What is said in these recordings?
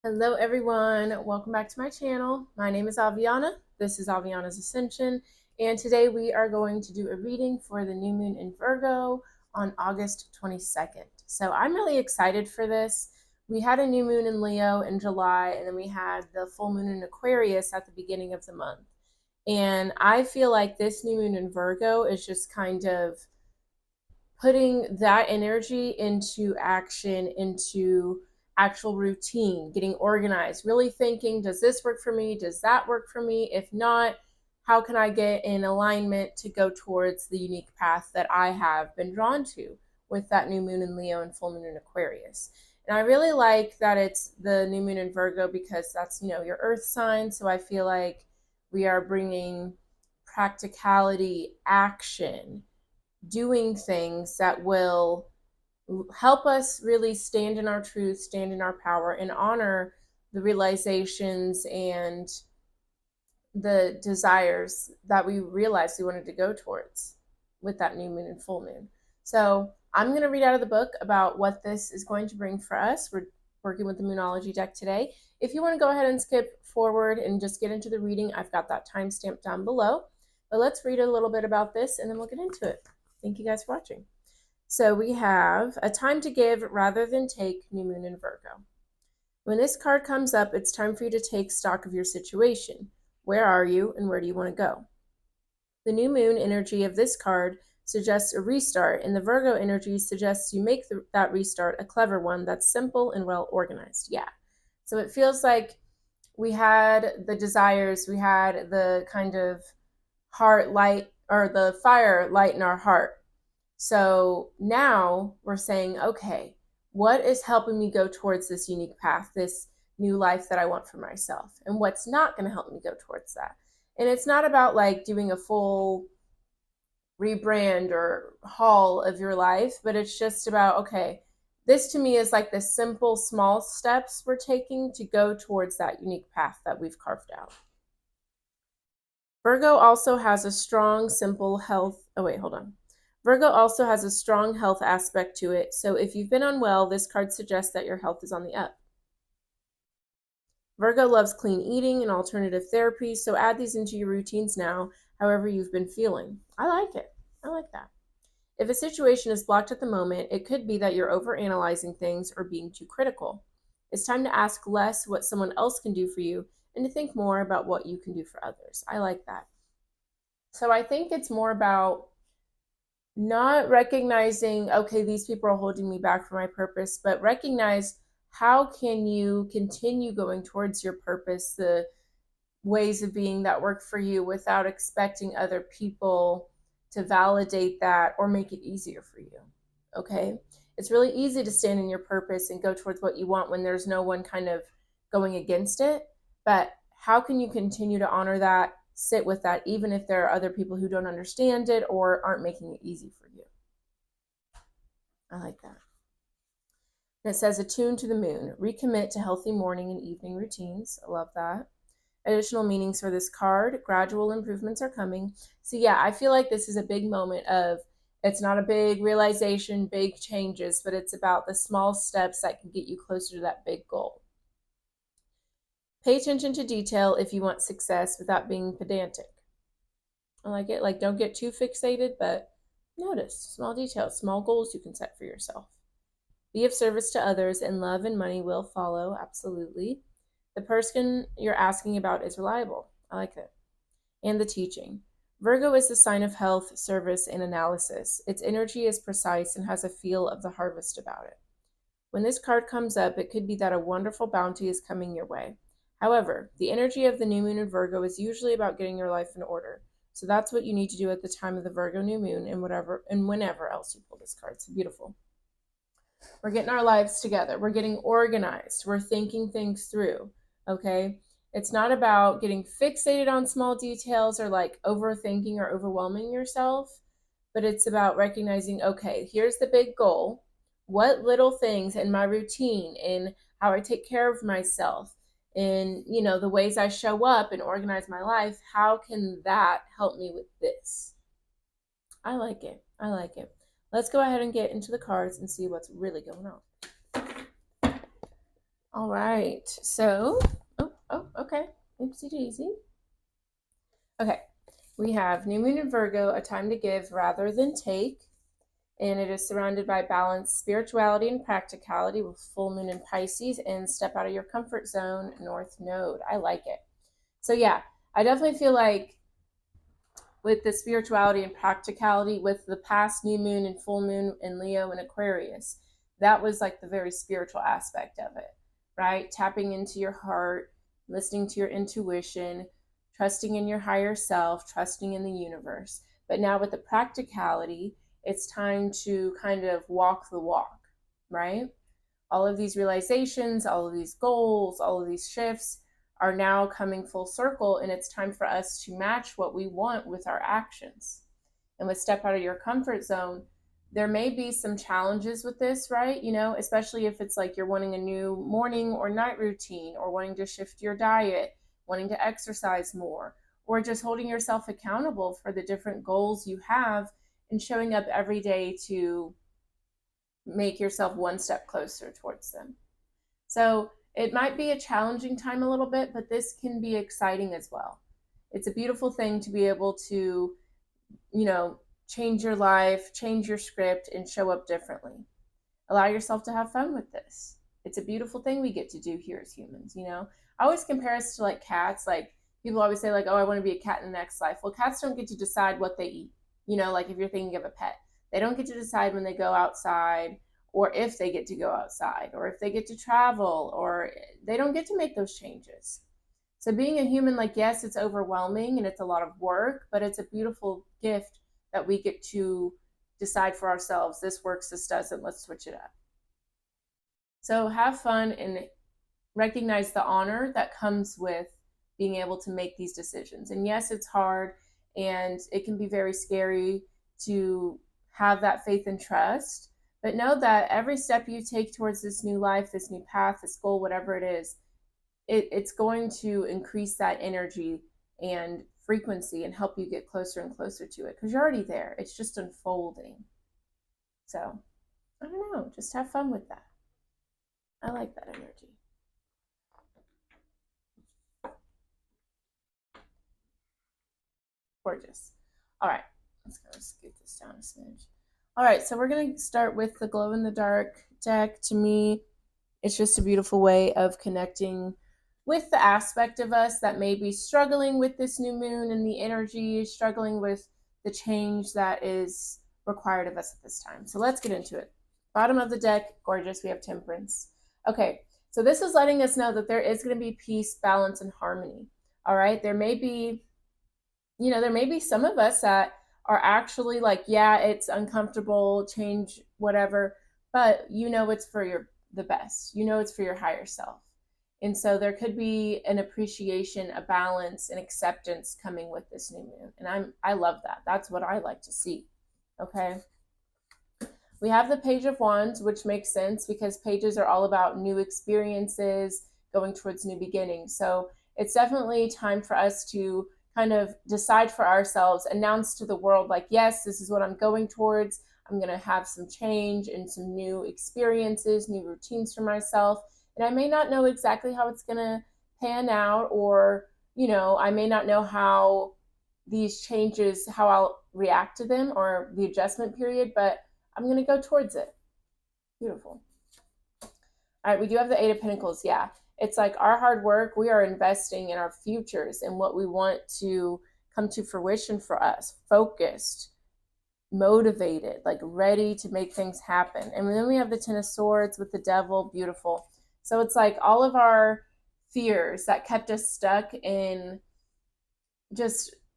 Hello everyone, welcome back to my channel. My name is Aviana. This is Aviana's Ascension, and today we are going to do a reading for the new moon in Virgo on August 22nd. So I'm really excited for this. We had a new moon in Leo in July, and then we had the full moon in Aquarius at the beginning of the month. And I feel like this new moon in Virgo is just kind of putting that energy into action, into actual routine, getting organized, really thinking, does this work for me? Does that work for me? If not, how can I get in alignment to go towards the unique path that I have been drawn to with that new moon in Leo and full moon in Aquarius? And I really like that it's the new moon in Virgo because that's, your earth sign. So I feel like we are bringing practicality, action, doing things that will help us really stand in our truth, stand in our power, and honor the realizations and the desires that we realized we wanted to go towards with that new moon and full moon. So I'm going to read out of the book about what this is going to bring for us. We're working with the Moonology deck today. If you want to go ahead and skip forward and just get into the reading, I've got that timestamp down below. But let's read a little bit about this and then we'll get into it. Thank you guys for watching. So we have a time to give rather than take, new moon in Virgo. When this card comes up, it's time for you to take stock of your situation. Where are you and where do you want to go? The new moon energy of this card suggests a restart, and the Virgo energy suggests you make that restart a clever one that's simple and well organized. Yeah. So it feels like we had the desires, we had the kind of heart light or the fire light in our heart. So now we're saying, okay, what is helping me go towards this unique path, this new life that I want for myself? And what's not going to help me go towards that? And it's not about like doing a full rebrand or haul of your life, but it's just about, okay, this to me is like the simple, small steps we're taking to go towards that unique path that we've carved out. Virgo also has a strong, simple health. Oh, wait, hold on. Virgo also has a strong health aspect to it. So if you've been unwell, this card suggests that your health is on the up. Virgo loves clean eating and alternative therapies, so add these into your routines now, however you've been feeling. I like it. I like that. If a situation is blocked at the moment, it could be that you're overanalyzing things or being too critical. It's time to ask less what someone else can do for you and to think more about what you can do for others. I like that. So I think it's more about not recognizing, okay, these people are holding me back from my purpose, but recognize how can you continue going towards your purpose, the ways of being that work for you without expecting other people to validate that or make it easier for you. Okay? It's really easy to stand in your purpose and go towards what you want when there's no one kind of going against it. But how can you continue to honor that, sit with that, even if there are other people who don't understand it or aren't making it easy for you? I like that. And it says, attune to the moon, recommit to healthy morning and evening routines. I love that. Additional meanings for this card, gradual improvements are coming. So yeah, I feel like this is a big moment of, it's not a big realization, big changes, but it's about the small steps that can get you closer to that big goal. Pay attention to detail if you want success without being pedantic. I like it. Like, don't get too fixated, but notice small details, small goals you can set for yourself. Be of service to others, and love and money will follow. Absolutely. The person you're asking about is reliable. I like it. And the teaching. Virgo is the sign of health, service, and analysis. Its energy is precise and has a feel of the harvest about it. When this card comes up, it could be that a wonderful bounty is coming your way. However, the energy of the new moon in Virgo is usually about getting your life in order. So that's what you need to do at the time of the Virgo new moon and whenever else you pull this card. It's beautiful. We're getting our lives together. We're getting organized. We're thinking things through. Okay? It's not about getting fixated on small details or like overthinking or overwhelming yourself, but it's about recognizing, okay, here's the big goal. What little things in my routine, in how I take care of myself, in, the ways I show up and organize my life, how can that help me with this? I like it. I like it. Let's go ahead and get into the cards and see what's really going on. All right. So, okay. Oopsie daisy. Okay. We have New Moon in Virgo, a time to give rather than take. And it is surrounded by balanced spirituality and practicality with full moon in Pisces and step out of your comfort zone, North Node. I like it. So, yeah, I definitely feel like with the spirituality and practicality with the past new moon and full moon in Leo and Aquarius. That was like the very spiritual aspect of it, right? Tapping into your heart, listening to your intuition, trusting in your higher self, trusting in the universe. But now with the practicality, it's time to kind of walk the walk, right? All of these realizations, all of these goals, all of these shifts are now coming full circle, and it's time for us to match what we want with our actions. And with step out of your comfort zone, there may be some challenges with this, right? You know, especially if it's like you're wanting a new morning or night routine, or wanting to shift your diet, wanting to exercise more, or just holding yourself accountable for the different goals you have and showing up every day to make yourself one step closer towards them. So it might be a challenging time a little bit, but this can be exciting as well. It's a beautiful thing to be able to, you know, change your life, change your script, and show up differently. Allow yourself to have fun with this. It's a beautiful thing we get to do here as humans, you know? I always compare us to like cats. Like people always say, like, oh, I want to be a cat in the next life. Well, cats don't get to decide what they eat. You know, like if you're thinking of a pet, they don't get to decide when they go outside or if they get to go outside or if they get to travel, or they don't get to make those changes. So being a human, like, yes, it's overwhelming and it's a lot of work, but it's a beautiful gift that we get to decide for ourselves. This works, this doesn't, let's switch it up. So have fun and recognize the honor that comes with being able to make these decisions. And yes, it's hard and it can be very scary to have that faith and trust, but know that every step you take towards this new life, this new path, this goal, whatever it is, it's going to increase that energy and frequency and help you get closer and closer to it because you're already there. It's just unfolding. So I don't know, just have fun with that. I like that energy. Gorgeous. All right, let's kind of scoot this down a smidge. All right, so we're going to start with the glow in the dark deck. To me, it's just a beautiful way of connecting with the aspect of us that may be struggling with this new moon and the energy, struggling with the change that is required of us at this time. So let's get into it. Bottom of the deck, gorgeous. We have Temperance. Okay, so this is letting us know that there is going to be peace, balance, and harmony. All right, there may be, there may be some of us that are actually like, yeah, it's uncomfortable, change, whatever, but it's for the best. It's for your higher self. And so there could be an appreciation, a balance, an acceptance coming with this new moon. And I love that. That's what I like to see. Okay. We have the Page of Wands, which makes sense because pages are all about new experiences, going towards new beginnings. So it's definitely time for us to kind of decide for ourselves, announce to the world, like, yes, this is what I'm going towards. I'm going to have some change and some new experiences, new routines for myself. And I may not know exactly how it's going to pan out, or, I may not know how these changes, how I'll react to them or the adjustment period, but I'm going to go towards it. Beautiful. All right, we do have the Eight of Pentacles. Yeah, it's like our hard work. We are investing in our futures and what we want to come to fruition for us. Focused, motivated, like ready to make things happen. And then we have the Ten of Swords with the Devil. Beautiful. So it's like all of our fears that kept us stuck in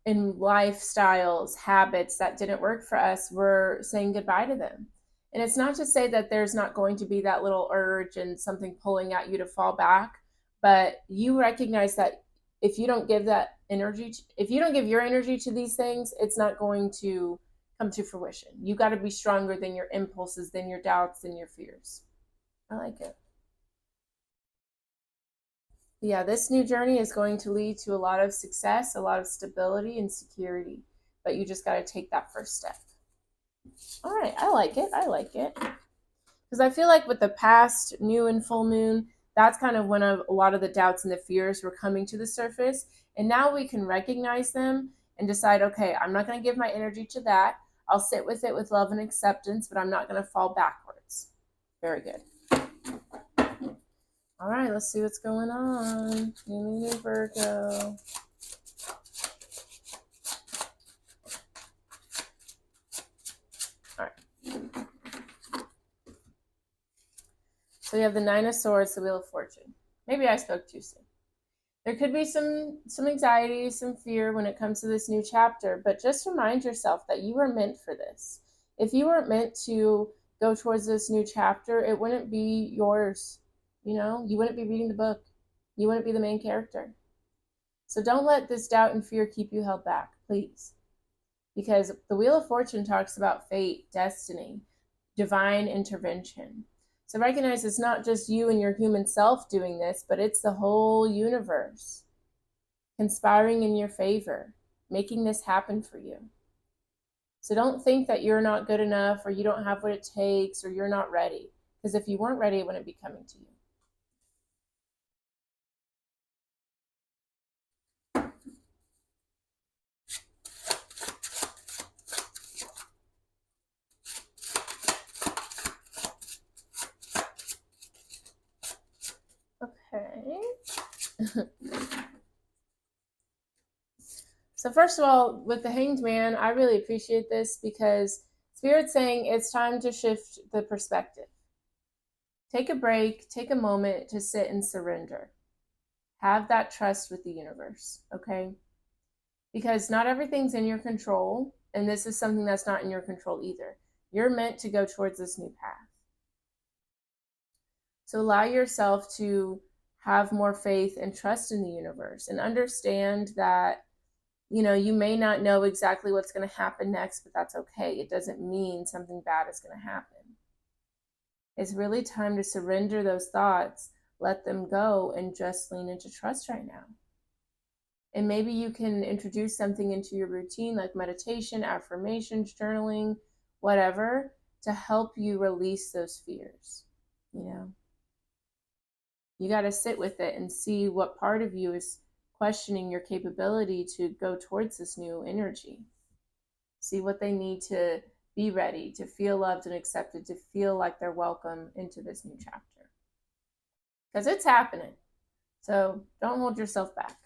lifestyles, habits that didn't work for us, we're saying goodbye to them. And it's not to say that there's not going to be that little urge and something pulling at you to fall back, but you recognize that if you don't give that energy, if you don't give your energy to these things, it's not going to come to fruition. You got to be stronger than your impulses, than your doubts, than your fears. I like it. Yeah, this new journey is going to lead to a lot of success, a lot of stability and security, but you just got to take that first step. All right, I like it. I like it. Because I feel like with the past new and full moon, that's kind of when a lot of the doubts and the fears were coming to the surface. And now we can recognize them and decide, okay, I'm not going to give my energy to that. I'll sit with it with love and acceptance, but I'm not going to fall backwards. Very good. All right, let's see what's going on. New Virgo. All right. So we have the Nine of Swords, the Wheel of Fortune. Maybe I spoke too soon. There could be some anxiety, some fear when it comes to this new chapter, but just remind yourself that you were meant for this. If you weren't meant to go towards this new chapter, it wouldn't be yours. You know, you wouldn't be reading the book. You wouldn't be the main character. So don't let this doubt and fear keep you held back, please. Because the Wheel of Fortune talks about fate, destiny, divine intervention. So recognize it's not just you and your human self doing this, but it's the whole universe conspiring in your favor, making this happen for you. So don't think that you're not good enough or you don't have what it takes or you're not ready. Because if you weren't ready, it wouldn't be coming to you. Okay. So first of all, with the Hanged Man, I really appreciate this because Spirit's saying it's time to shift the perspective. Take a break, take a moment to sit and surrender. Have that trust with the universe, okay? Because not everything's in your control, and this is something that's not in your control either. You're meant to go towards this new path. So allow yourself to have more faith and trust in the universe and understand that, you know, you may not know exactly what's going to happen next, but that's okay. It doesn't mean something bad is going to happen. It's really time to surrender those thoughts, let them go, and just lean into trust right now. And maybe you can introduce something into your routine like meditation, affirmations, journaling, whatever, to help you release those fears. You know, you got to sit with it and see what part of you is questioning your capability to go towards this new energy. See what they need to be ready, to feel loved and accepted, to feel like they're welcome into this new chapter. Because it's happening. So don't hold yourself back.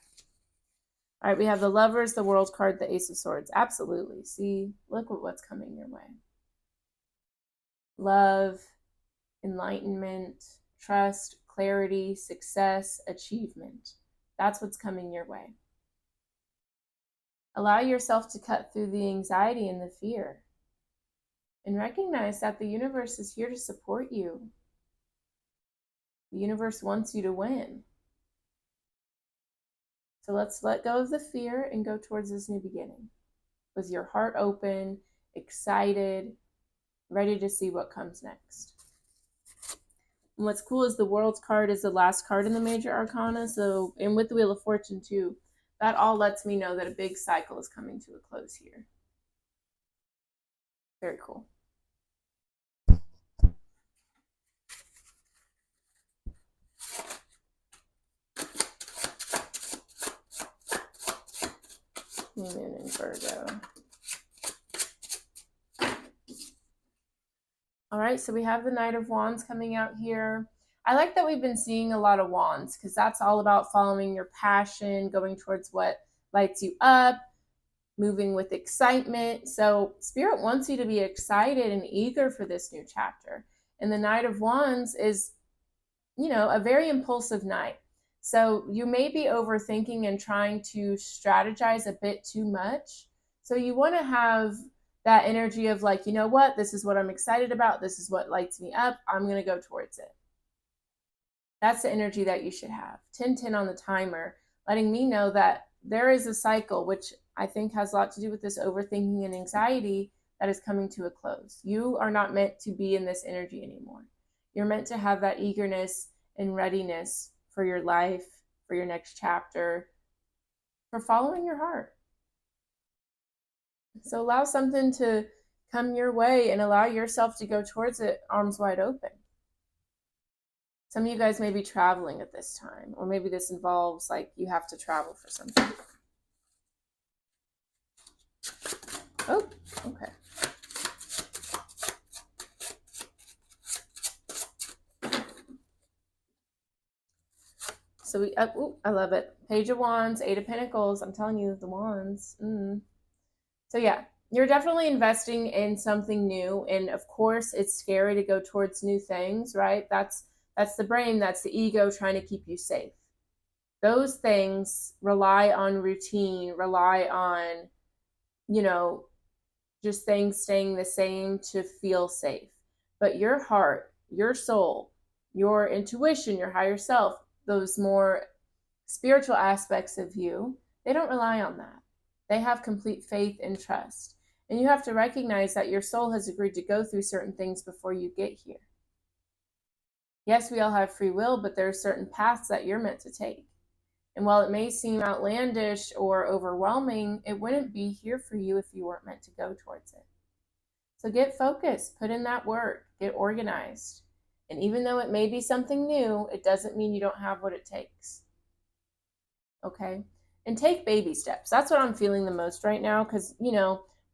All right, we have the Lovers, the World card, the Ace of Swords. Absolutely. See, look at what's coming your way. Love, enlightenment, trust, clarity, success, achievement. That's what's coming your way. Allow yourself to cut through the anxiety and the fear. And recognize that the universe is here to support you. The universe wants you to win. So let's let go of the fear and go towards this new beginning with your heart open, excited, ready to see what comes next. And what's cool is the World's card is the last card in the major arcana. So, and with the Wheel of Fortune too, that all lets me know that a big cycle is coming to a close here. Very cool. Moon in Virgo. All right, so we have the Knight of Wands coming out here. I like that we've been seeing a lot of wands because that's all about following your passion, going towards what lights you up, moving with excitement. So Spirit wants you to be excited and eager for this new chapter. And the Knight of Wands is, you know, a very impulsive knight. So you may be overthinking and trying to strategize a bit too much. So you want to have that energy of like, you know what, this is what I'm excited about. This is what lights me up. I'm going to go towards it. That's the energy that you should have. 10-10 on the timer, letting me know that there is a cycle, which I think has a lot to do with this overthinking and anxiety that is coming to a close. You are not meant to be in this energy anymore. You're meant to have that eagerness and readiness for your life, for your next chapter, for following your heart. So allow something to come your way and allow yourself to go towards it arms wide open. Some of you guys may be traveling at this time, or maybe this involves like you have to travel for something. Oh, okay. So I love it. Page of Wands, Eight of Pentacles. I'm telling you, the Wands. So yeah, you're definitely investing in something new, and of course, it's scary to go towards new things, right? That's the brain, that's the ego trying to keep you safe. Those things rely on routine, rely on, just things staying the same to feel safe. But your heart, your soul, your intuition, your higher self, those more spiritual aspects of you, they don't rely on that. They have complete faith and trust. And you have to recognize that your soul has agreed to go through certain things before you get here. Yes, we all have free will, but there are certain paths that you're meant to take. And while it may seem outlandish or overwhelming, it wouldn't be here for you if you weren't meant to go towards it. So get focused, put in that work, get organized. And even though it may be something new, it doesn't mean you don't have what it takes. Okay? And take baby steps. That's what I'm feeling the most right now because,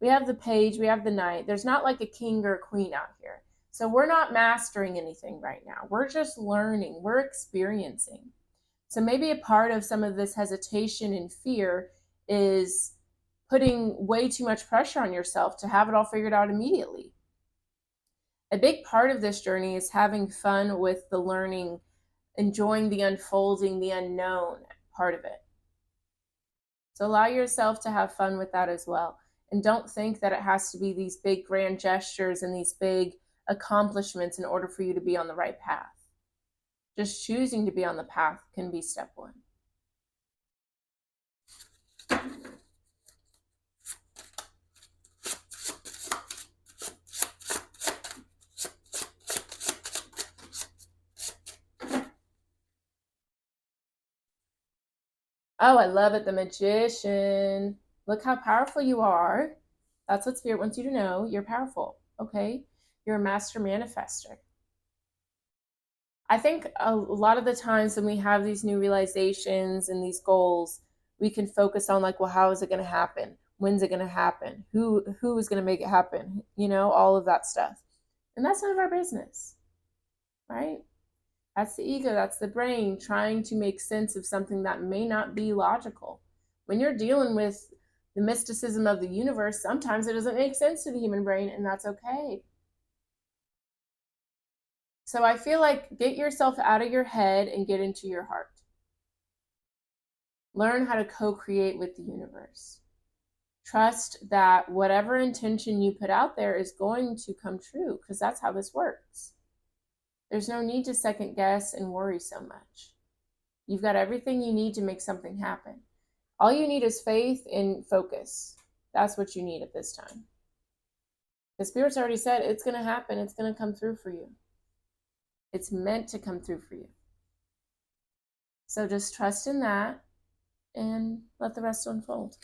we have the page, we have the knight. There's not like a king or a queen out here. So we're not mastering anything right now. We're just learning, we're experiencing. So maybe a part of some of this hesitation and fear is putting way too much pressure on yourself to have it all figured out immediately. A big part of this journey is having fun with the learning, enjoying the unfolding, the unknown part of it. So allow yourself to have fun with that as well. And don't think that it has to be these big grand gestures and these big accomplishments in order for you to be on the right path. Just choosing to be on the path can be step one. Oh, I love it. The Magician. Look how powerful you are. That's what Spirit wants you to know. You're powerful. Okay? You're a master manifester. I think a lot of the times when we have these new realizations and these goals, we can focus on like, well, how is it going to happen? When's it going to happen? Who is going to make it happen? All of that stuff. And that's none of our business, right? That's the ego, that's the brain trying to make sense of something that may not be logical. When you're dealing with the mysticism of the universe, sometimes it doesn't make sense to the human brain, and that's okay. So I feel like get yourself out of your head and get into your heart. Learn how to co-create with the universe. Trust that whatever intention you put out there is going to come true, because that's how this works. There's no need to second guess and worry so much. You've got everything you need to make something happen. All you need is faith and focus. That's what you need at this time. The Spirit's already said it's going to happen. It's going to come through for you. It's meant to come through for you. So just trust in that and let the rest unfold.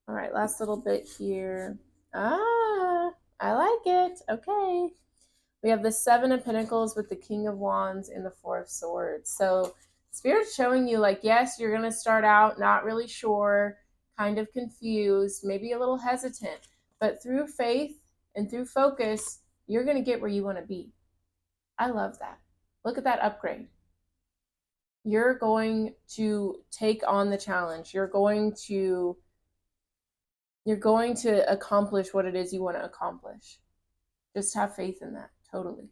All right, last little bit here. I like it. Okay. We have the Seven of Pentacles with the King of Wands and the Four of Swords. So Spirit's showing you like, yes, you're going to start out not really sure, kind of confused, maybe a little hesitant, but through faith and through focus, you're going to get where you want to be. I love that. Look at that upgrade. You're going to take on the challenge. You're going to accomplish what it is you want to accomplish. Just have faith in that, totally.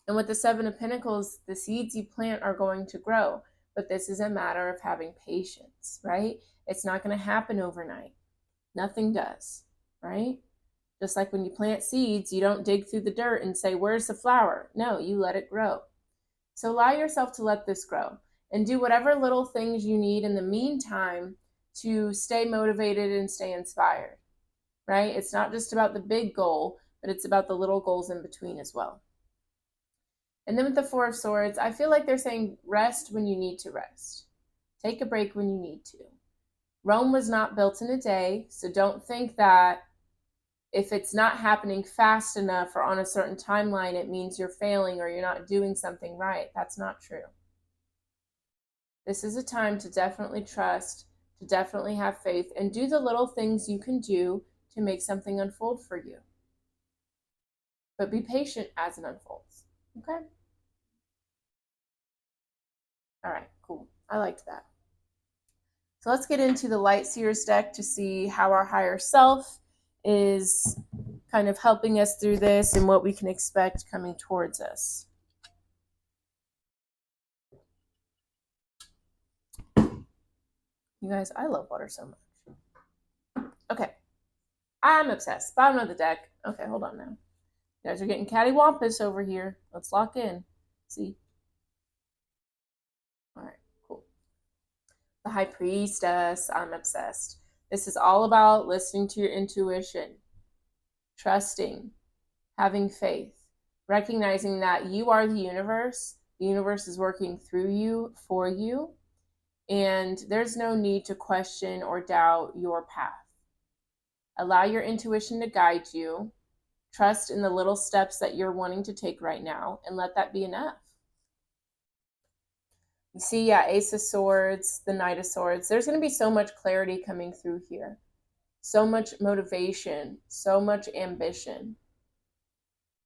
And with the Seven of Pentacles, the seeds you plant are going to grow. But this is a matter of having patience, right? It's not going to happen overnight. Nothing does, right? Just like when you plant seeds, you don't dig through the dirt and say, where's the flower? No, you let it grow. So allow yourself to let this grow and do whatever little things you need in the meantime to stay motivated and stay inspired, right? It's not just about the big goal, but it's about the little goals in between as well. And then with the Four of Swords, I feel like they're saying rest when you need to rest. Take a break when you need to. Rome was not built in a day, so don't think that if it's not happening fast enough or on a certain timeline, it means you're failing or you're not doing something right. That's not true. This is a time to definitely trust, to definitely have faith, and do the little things you can do to make something unfold for you. But be patient as it unfolds. Okay? All right, cool. I liked that. So let's get into the Light Seers deck to see how our higher self is kind of helping us through this and what we can expect coming towards us. You guys, I love water so much. Okay. I'm obsessed. Bottom of the deck. Okay, hold on now. You guys are getting cattywampus over here. Let's lock in. See? All right, cool. The High Priestess. I'm obsessed. This is all about listening to your intuition, trusting, having faith, recognizing that you are the universe. The universe is working through you, for you, and there's no need to question or doubt your path. Allow your intuition to guide you. Trust in the little steps that you're wanting to take right now, and let that be enough. You see, yeah, Ace of Swords, the Knight of Swords. There's going to be so much clarity coming through here. So much motivation, so much ambition.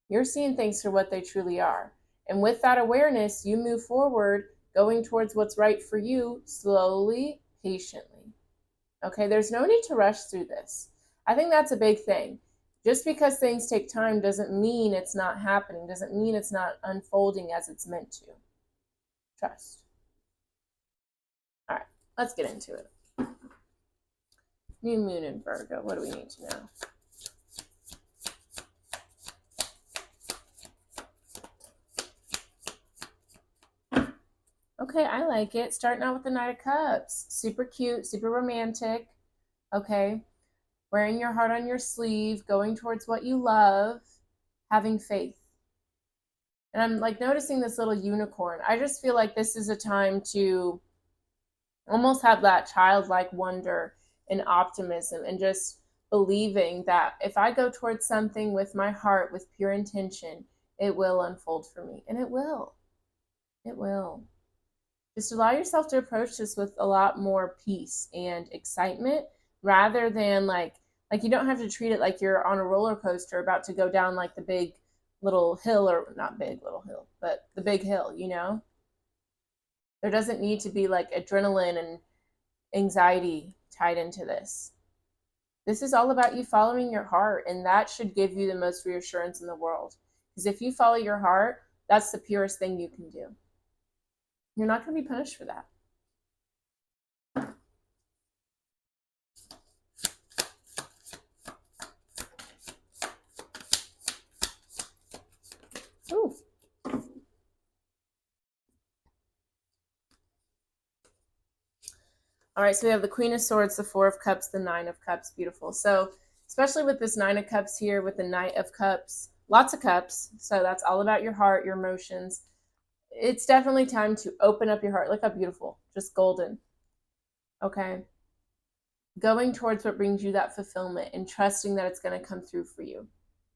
You're seeing things for what they truly are. And with that awareness, you move forward, going towards what's right for you, slowly, patiently. Okay, there's no need to rush through this. I think that's a big thing. Just because things take time doesn't mean it's not happening, doesn't mean it's not unfolding as it's meant to. Trust. All right, let's get into it. New moon in Virgo. What do we need to know? Okay, I like it. Starting out with the Knight of Cups. Super cute, super romantic. Okay. Wearing your heart on your sleeve, going towards what you love, having faith. And I'm like noticing this little unicorn. I just feel like this is a time to almost have that childlike wonder and optimism and just believing that if I go towards something with my heart, with pure intention, it will unfold for me. And it will. It will. Just allow yourself to approach this with a lot more peace and excitement rather than like you don't have to treat it like you're on a roller coaster about to go down like the big little hill, or not big little hill, but the big hill, you know? There doesn't need to be like adrenaline and anxiety tied into this. This is all about you following your heart, and that should give you the most reassurance in the world. Because if you follow your heart, that's the purest thing you can do. You're not going to be punished for that. Ooh. All right, so we have the Queen of Swords, the Four of Cups, the Nine of Cups. Beautiful. So especially with this Nine of Cups here, with the Knight of Cups, lots of cups. So that's all about your heart, your emotions. It's definitely time to open up your heart. Look how beautiful, just golden. Okay. Going towards what brings you that fulfillment and trusting that it's going to come through for you.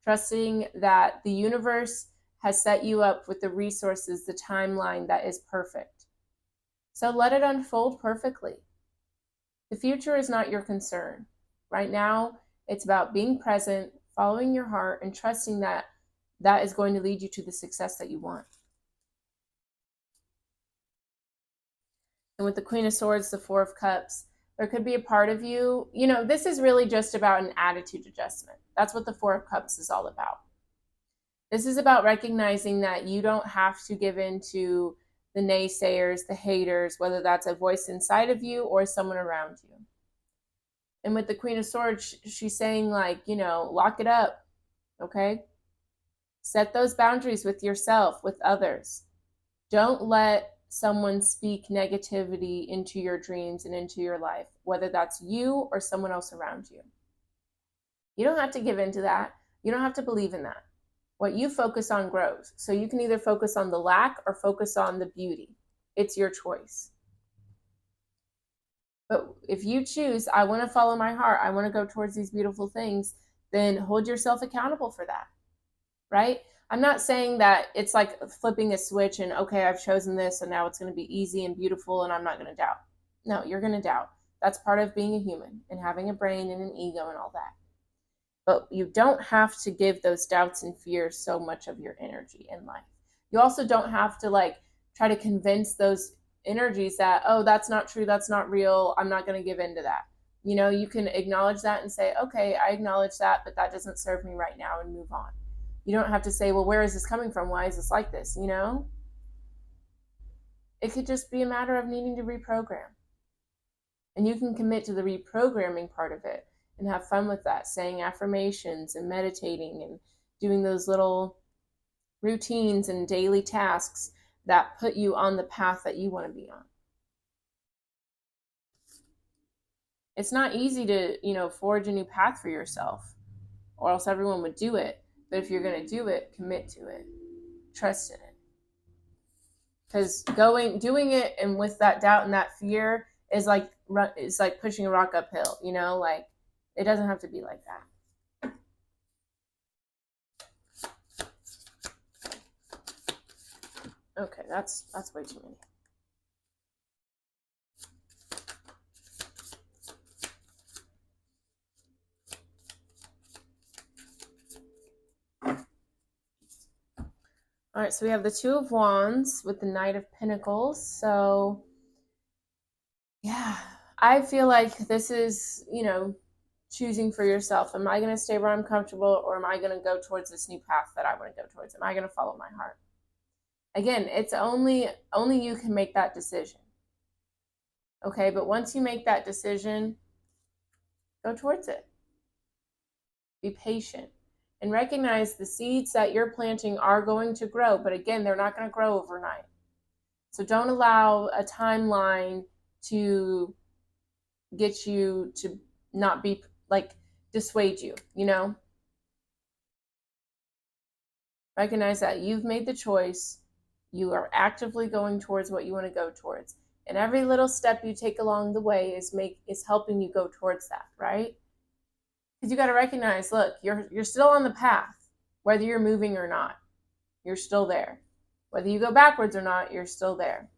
Trusting that the universe has set you up with the resources, the timeline that is perfect. So let it unfold perfectly. The future is not your concern. Right now, it's about being present, following your heart, and trusting that that is going to lead you to the success that you want. And with the Queen of Swords, the Four of Cups, there could be a part of you, this is really just about an attitude adjustment. That's what the Four of Cups is all about. This is about recognizing that you don't have to give in to the naysayers, the haters, whether that's a voice inside of you or someone around you. And with the Queen of Swords, she's saying lock it up, okay? Set those boundaries with yourself, with others. Don't let someone speak negativity into your dreams and into your life, whether that's you or someone else around you. You don't have to give into that. You don't have to believe in that. What you focus on grows. So you can either focus on the lack or focus on the beauty. It's your choice. But if you choose, I want to follow my heart, I want to go towards these beautiful things, then hold yourself accountable for that, right? I'm not saying that it's like flipping a switch and, okay, I've chosen this and now it's going to be easy and beautiful and I'm not going to doubt. No, you're going to doubt. That's part of being a human and having a brain and an ego and all that. But you don't have to give those doubts and fears so much of your energy in life. You also don't have to like try to convince those energies that, oh, that's not true, that's not real, I'm not going to give in to that. You know, you can acknowledge that and say, okay, I acknowledge that, but that doesn't serve me right now, and move on. You don't have to say, well, where is this coming from? Why is this like this? You know, it could just be a matter of needing to reprogram. And you can commit to the reprogramming part of it and have fun with that, saying affirmations and meditating and doing those little routines and daily tasks that put you on the path that you want to be on. It's not easy to, forge a new path for yourself, or else everyone would do it. But if you're going to do it, commit to it. Trust in it. Because doing it and with that doubt and that fear is like pushing a rock uphill, like it doesn't have to be like that. Okay, that's way too many. All right, so we have the Two of Wands with the Knight of Pentacles. So, yeah, I feel like this is, choosing for yourself. Am I going to stay where I'm comfortable, or am I going to go towards this new path that I want to go towards? Am I going to follow my heart? Again, it's only you can make that decision. Okay, but once you make that decision, go towards it. Be patient and recognize the seeds that you're planting are going to grow, but again, they're not going to grow overnight. So don't allow a timeline to get you to not be like dissuade you, Recognize that you've made the choice. You are actively going towards what you want to go towards. And every little step you take along the way is helping you go towards that, right? Because you got to recognize, look, you're still on the path, whether you're moving or not. You're still there. Whether you go backwards or not, you're still there.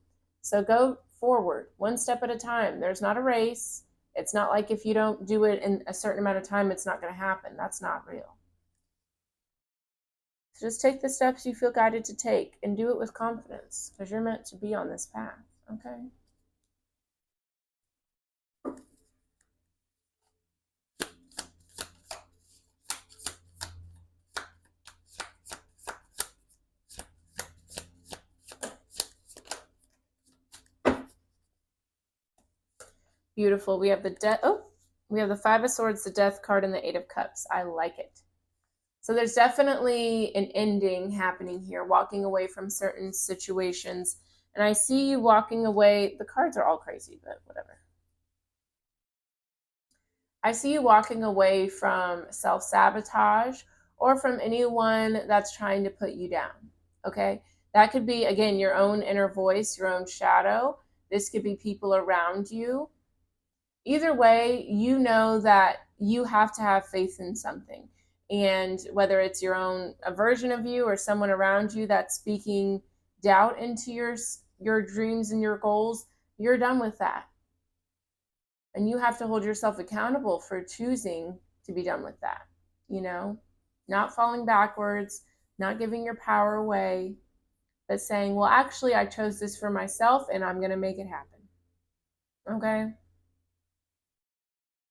So go forward, one step at a time. There's not a race. It's not like if you don't do it in a certain amount of time, it's not going to happen. That's not real. So just take the steps you feel guided to take and do it with confidence, because you're meant to be on this path, okay? Beautiful. We have the Five of Swords, the Death card, and the Eight of Cups. I like it. So there's definitely an ending happening here, walking away from certain situations. And I see you walking away. The cards are all crazy, but whatever. I see you walking away from self-sabotage or from anyone that's trying to put you down, okay? That could be, again, your own inner voice, your own shadow. This could be people around you. Either way, you know that you have to have faith in something. And whether it's your own a version of you or someone around you that's speaking doubt into your dreams and your goals, you're done with that. And you have to hold yourself accountable for choosing to be done with that, not falling backwards, not giving your power away, but saying, well, actually, I chose this for myself and I'm going to make it happen. Okay?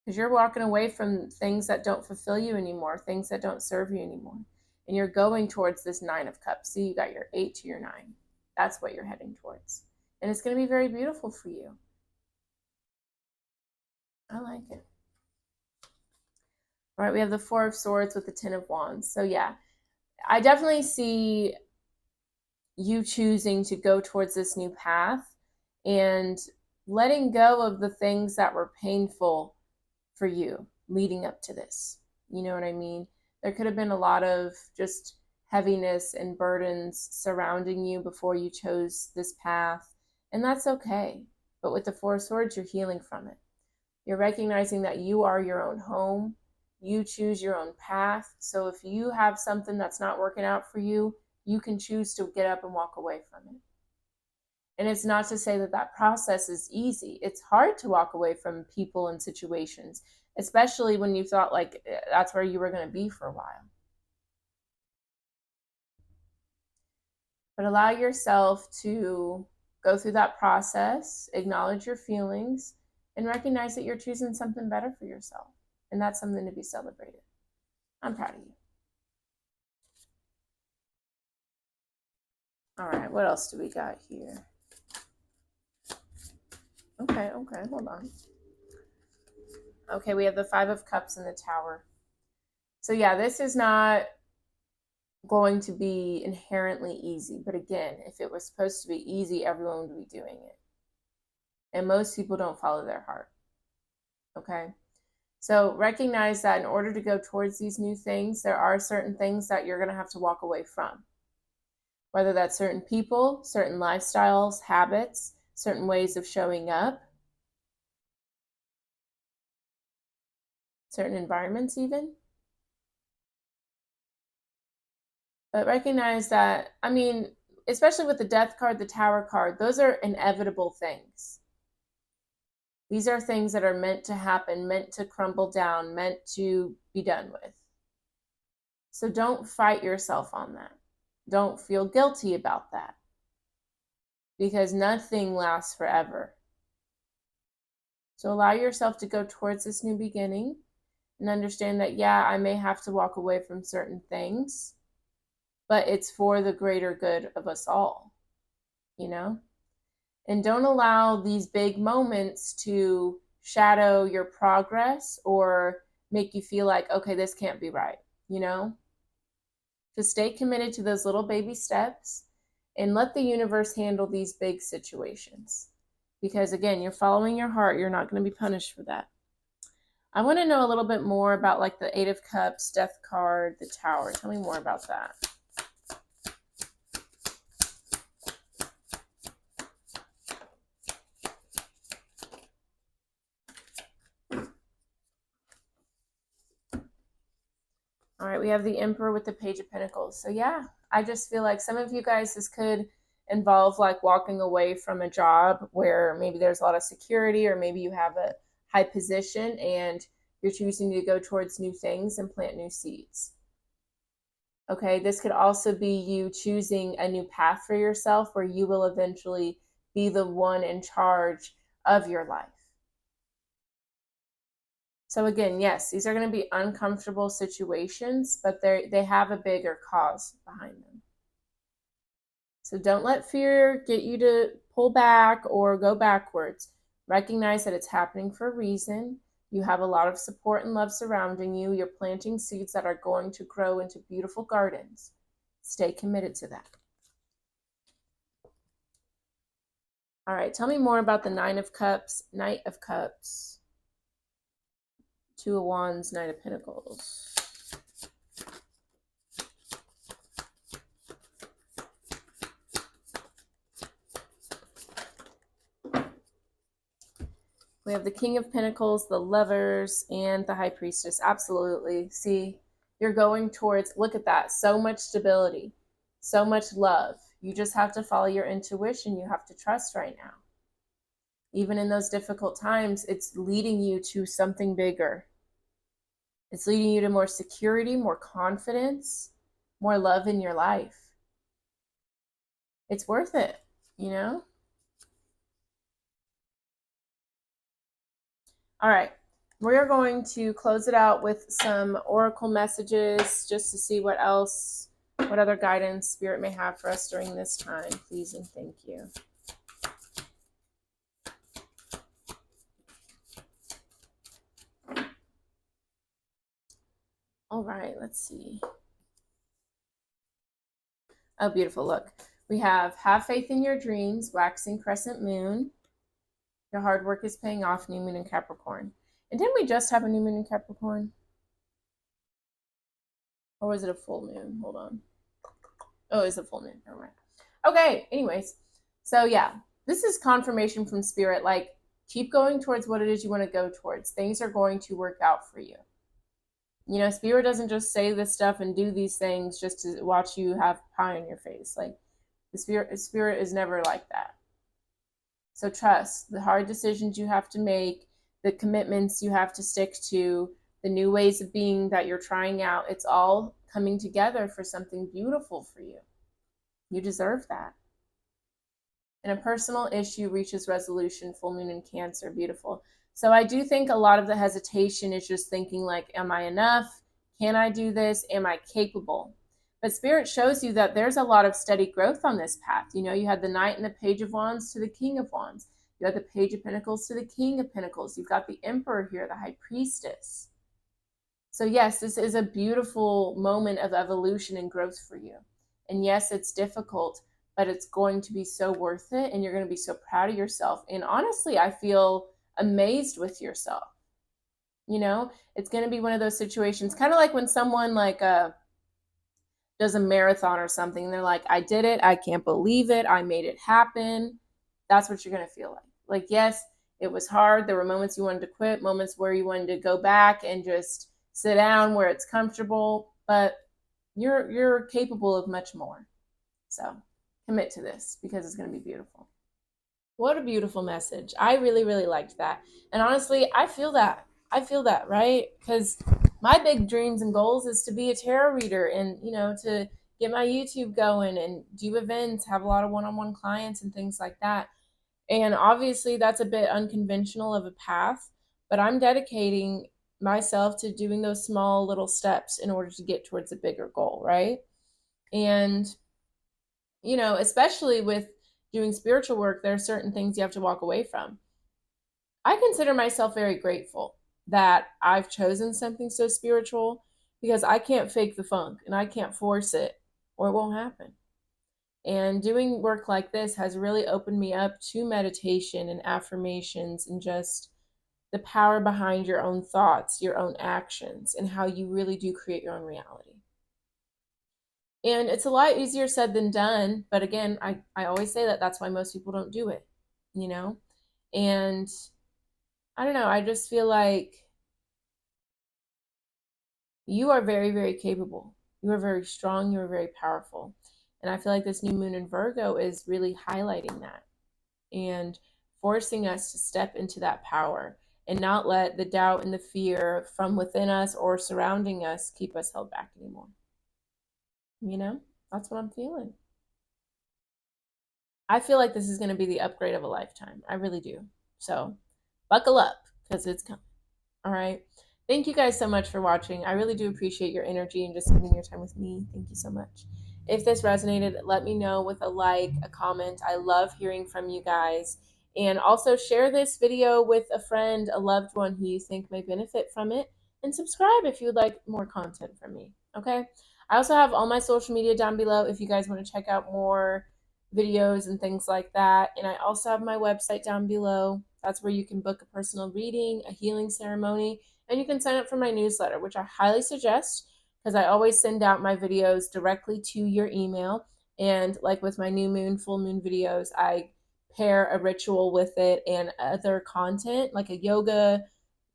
Because you're walking away from things that don't fulfill you anymore, things that don't serve you anymore. And you're going towards this Nine of Cups. See, you got your 8 to your 9. That's what you're heading towards. And it's going to be very beautiful for you. I like it. All right, we have the Four of Swords with the Ten of Wands. So yeah, I definitely see you choosing to go towards this new path and letting go of the things that were painful for you leading up to this. You know what I mean? There could have been a lot of just heaviness and burdens surrounding you before you chose this path, and that's okay. But with the Four of Swords, you're healing from it. You're recognizing that you are your own home. You choose your own path. So if you have something that's not working out for you, you can choose to get up and walk away from it. And it's not to say that that process is easy. It's hard to walk away from people and situations, especially when you thought like that's where you were going to be for a while. But allow yourself to go through that process, acknowledge your feelings, and recognize that you're choosing something better for yourself. And that's something to be celebrated. I'm proud of you. All right, what else do we got here? Okay, hold on. Okay, we have the Five of Cups in the Tower. So yeah, this is not going to be inherently easy. But again, if it was supposed to be easy, everyone would be doing it. And most people don't follow their heart. Okay? So recognize that in order to go towards these new things, there are certain things that you're going to have to walk away from. Whether that's certain people, certain lifestyles, habits, certain ways of showing up, certain environments even. But recognize that, I mean, especially with the Death card, the Tower card, those are inevitable things. These are things that are meant to happen, meant to crumble down, meant to be done with. So don't fight yourself on that. Don't feel guilty about that. Because nothing lasts forever. So allow yourself to go towards this new beginning and understand that, yeah, I may have to walk away from certain things, but it's for the greater good of us all, you know? And don't allow these big moments to shadow your progress or make you feel like, okay, this can't be right, you know? Just stay committed to those little baby steps and let the universe handle these big situations. Because again, you're following your heart. You're not going to be punished for that. I want to know a little bit more about like the Eight of Cups, Death card, the Tower. Tell me more about that. All right, we have the Emperor with the Page of Pentacles. So yeah, I just feel like some of you guys, this could involve like walking away from a job where maybe there's a lot of security, or maybe you have a high position and you're choosing to go towards new things and plant new seeds. Okay, this could also be you choosing a new path for yourself where you will eventually be the one in charge of your life. So again, yes, these are going to be uncomfortable situations, but they have a bigger cause behind them. So don't let fear get you to pull back or go backwards. Recognize that it's happening for a reason. You have a lot of support and love surrounding you. You're planting seeds that are going to grow into beautiful gardens. Stay committed to that. All right, tell me more about the Nine of Cups, Knight of Cups, Two of Wands, Knight of Pentacles. We have the King of Pentacles, the Lovers, and the High Priestess. Absolutely. See, you're going towards, look at that, so much stability, so much love. You just have to follow your intuition. You have to trust right now. Even in those difficult times, it's leading you to something bigger. It's leading you to more security, more confidence, more love in your life. It's worth it, you know? All right, we're going to close it out with some oracle messages just to see what else, what other guidance Spirit may have for us during this time. Please and thank you. All right, let's see. Oh, beautiful. Look, we have faith in your dreams, waxing crescent moon. Your hard work is paying off, new moon in Capricorn. And didn't we just have a new moon in Capricorn? Or was it a full moon? Hold on. Oh, it's a full moon. Never mind. Okay, anyways. So yeah, this is confirmation from Spirit. Like, Keep going towards what it is you want to go towards. Things are going to work out for you. You know, Spirit doesn't just say this stuff and do these things just to watch you have pie on your face. Like the spirit is never like that. So trust the hard decisions you have to make, the commitments you have to stick to, the new ways of being that you're trying out. It's all coming together for something beautiful for you. You deserve that. And a personal issue reaches resolution, full moon in Cancer, beautiful. So I do think a lot of the hesitation is just thinking like, am I enough? Can I do this? Am I capable? But Spirit shows you that there's a lot of steady growth on this path. You know, you had the Knight and the Page of Wands to the King of Wands. You had the Page of Pentacles to the King of Pentacles. You've got the Emperor here, the High Priestess. So yes, this is a beautiful moment of evolution and growth for you. And yes, it's difficult, but it's going to be so worth it, and you're going to be so proud of yourself. And honestly, I feel amazed with yourself. You know, it's going to be one of those situations, kind of like when someone like does a marathon or something, and they're like, I did it, I can't believe it, I made it happen. That's what you're going to feel like. Like, yes, it was hard. There were moments you wanted to quit, moments where you wanted to go back and just sit down where it's comfortable, but you're capable of much more. So commit to this because it's going to be beautiful. What a beautiful message. I really, really liked that. And honestly, I feel that. I feel that, right? Because my big dreams and goals is to be a tarot reader and, you know, to get my YouTube going and do events, have a lot of one-on-one clients and things like that. And obviously that's a bit unconventional of a path, but I'm dedicating myself to doing those small little steps in order to get towards a bigger goal, right? And you know, especially with doing spiritual work, there are certain things you have to walk away from. I consider myself very grateful that I've chosen something so spiritual because I can't fake the funk and I can't force it or it won't happen. And doing work like this has really opened me up to meditation and affirmations and just the power behind your own thoughts, your own actions, and how you really do create your own reality. And it's a lot easier said than done. But again, I always say that that's why most people don't do it, you know? And I don't know, I just feel like you are very, very capable. You are very strong. You are very powerful. And I feel like this new moon in Virgo is really highlighting that and forcing us to step into that power and not let the doubt and the fear from within us or surrounding us keep us held back anymore. You know, that's what I'm feeling. I feel like this is going to be the upgrade of a lifetime. I really do. So buckle up because it's coming. All right. Thank you guys so much for watching. I really do appreciate your energy and just spending your time with me. Thank you so much. If this resonated, let me know with a like, a comment. I love hearing from you guys. And also share this video with a friend, a loved one who you think may benefit from it. And subscribe if you would like more content from me. Okay. I also have all my social media down below if you guys want to check out more videos and things like that. And I also have my website down below. That's where you can book a personal reading, a healing ceremony, and you can sign up for my newsletter, which I highly suggest because I always send out my videos directly to your email. And like with my new moon, full moon videos, I pair a ritual with it and other content like a yoga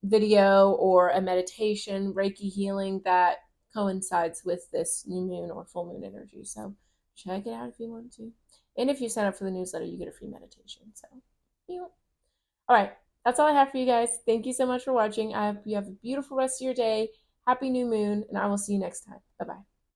video or a meditation, Reiki healing that coincides with this new moon or full moon energy. So check it out if you want to. And if you sign up for the newsletter, you get a free meditation. So, all right. That's all I have for you guys. Thank you so much for watching. I hope you have a beautiful rest of your day. Happy new moon, and I will see you next time. Bye-bye.